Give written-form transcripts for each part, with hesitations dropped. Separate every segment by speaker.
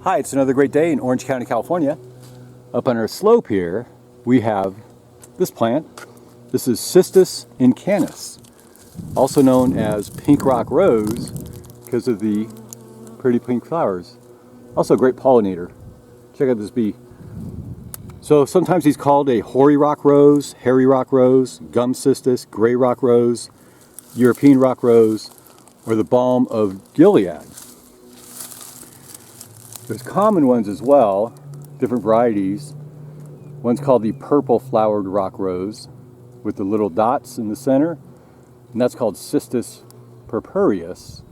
Speaker 1: Hi, it's another great day in Orange County, California. Up on our slope here, we have this plant. This is Cistus incanus, also known as pink rock rose because of the pretty pink flowers. Also a great pollinator. Check out this bee. So sometimes he's called a hoary rock rose, hairy rock rose, gum cistus, gray rock rose, European rock rose, or the balm of Gilead. There's common ones as well, different varieties. One's called the purple flowered rock rose with the little dots in the center, and that's called Cistus purpureus.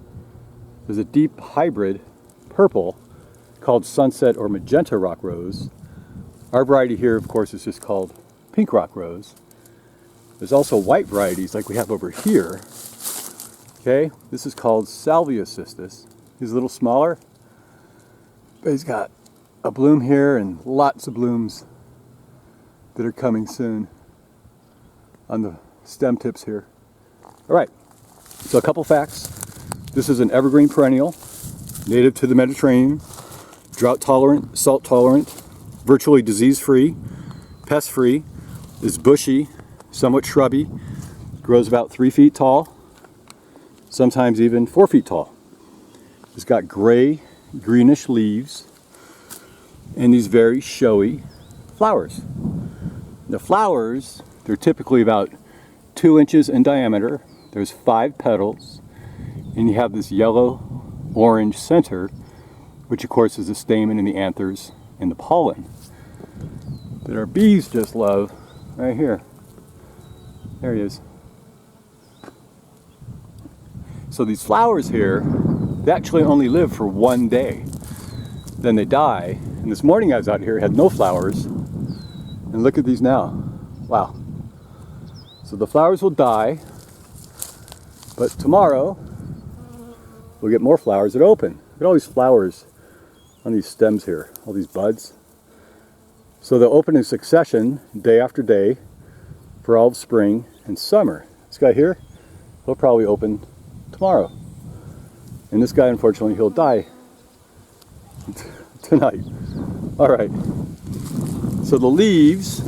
Speaker 1: There's a deep hybrid purple called sunset or magenta rock rose. Our variety here, of course, is just called pink rock rose. There's also white varieties like we have over here. Okay, this is called salvia cistus. He's a little smaller, but he's got a bloom here and lots of blooms that are coming soon on the stem tips here. All right, so a couple facts. This is an evergreen perennial, native to the Mediterranean, drought tolerant, salt tolerant, virtually disease-free, pest-free, is bushy, somewhat shrubby, grows about 3 feet tall, sometimes even 4 feet tall. It's got gray, greenish leaves and these very showy flowers. The flowers, they're typically about 2 inches in diameter. There's 5 petals, and you have this yellow-orange center, which of course is the stamen and the anthers and the pollen that our bees just love right here. There he is. So these flowers here, they actually only live for 1 day. Then they die. And this morning I was out here, had no flowers. And look at these now. Wow. So the flowers will die, but tomorrow we'll get more flowers that open. Look at all these flowers on these stems here, all these buds. So they'll open in succession, day after day, for all of spring and summer. This guy here, he'll probably open tomorrow. And this guy, unfortunately, he'll die tonight. All right. So the leaves,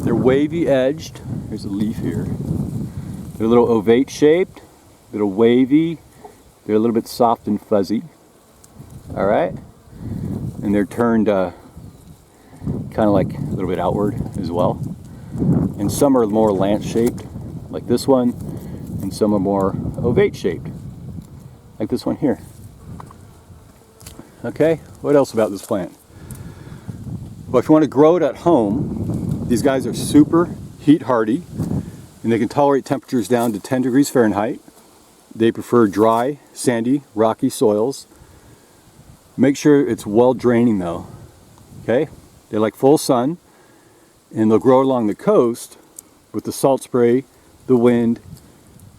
Speaker 1: they're wavy edged. There's a leaf here. They're a little ovate shaped, a little wavy. They're a little bit soft and fuzzy. All right. And they're turned kind of like a little bit outward as well. And some are more lance shaped, like this one, and some are more ovate shaped, like this one here. Okay, what else about this plant? Well, if you want to grow it at home, these guys are super heat hardy, and they can tolerate temperatures down to 10 degrees Fahrenheit. They prefer dry, sandy, rocky soils. Make sure it's well draining though, okay? They like full sun, and they'll grow along the coast with the salt spray, the wind,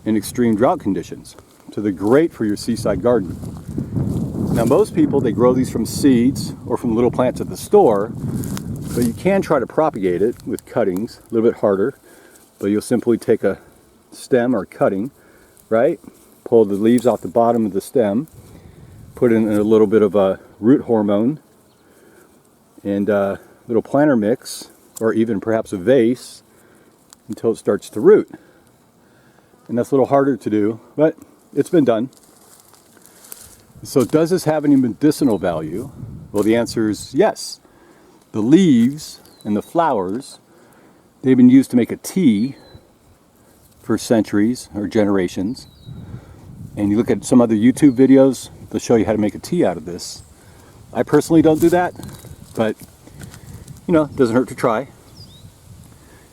Speaker 1: and extreme drought conditions. So they're great for your seaside garden. Now most people, they grow these from seeds or from little plants at the store, but you can try to propagate it with cuttings, a little bit harder, but you'll simply take a stem or cutting, right? Pull the leaves off the bottom of the stem, put in a little bit of a root hormone and a little planter mix, or even perhaps a vase, until it starts to root. And that's a little harder to do, but it's been done. So does this have any medicinal value? Well, the answer is yes. The leaves and the flowers, they've been used to make a tea for centuries or generations. And you look at some other YouTube videos, they'll show you how to make a tea out of this. I personally don't do that, but you know, it doesn't hurt to try.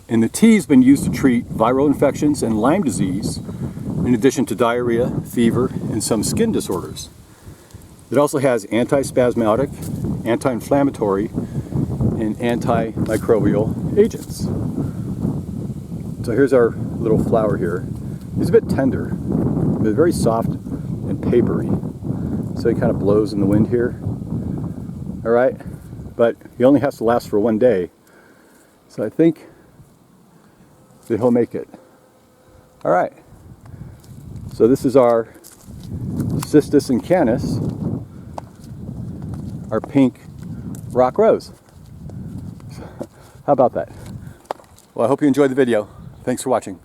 Speaker 1: And the tea's been used to treat viral infections and Lyme disease, in addition to diarrhea, fever, and some skin disorders. It also has antispasmodic, anti-inflammatory, and antimicrobial agents. So here's our little flower here. He's a bit tender, but very soft and papery. So he kind of blows in the wind here. All right, but he only has to last for 1 day. So I think that he'll make it. All right, so this is our Cistus incanus. our pink rock rose. How about that? Well, I hope you enjoyed the video. Thanks for watching.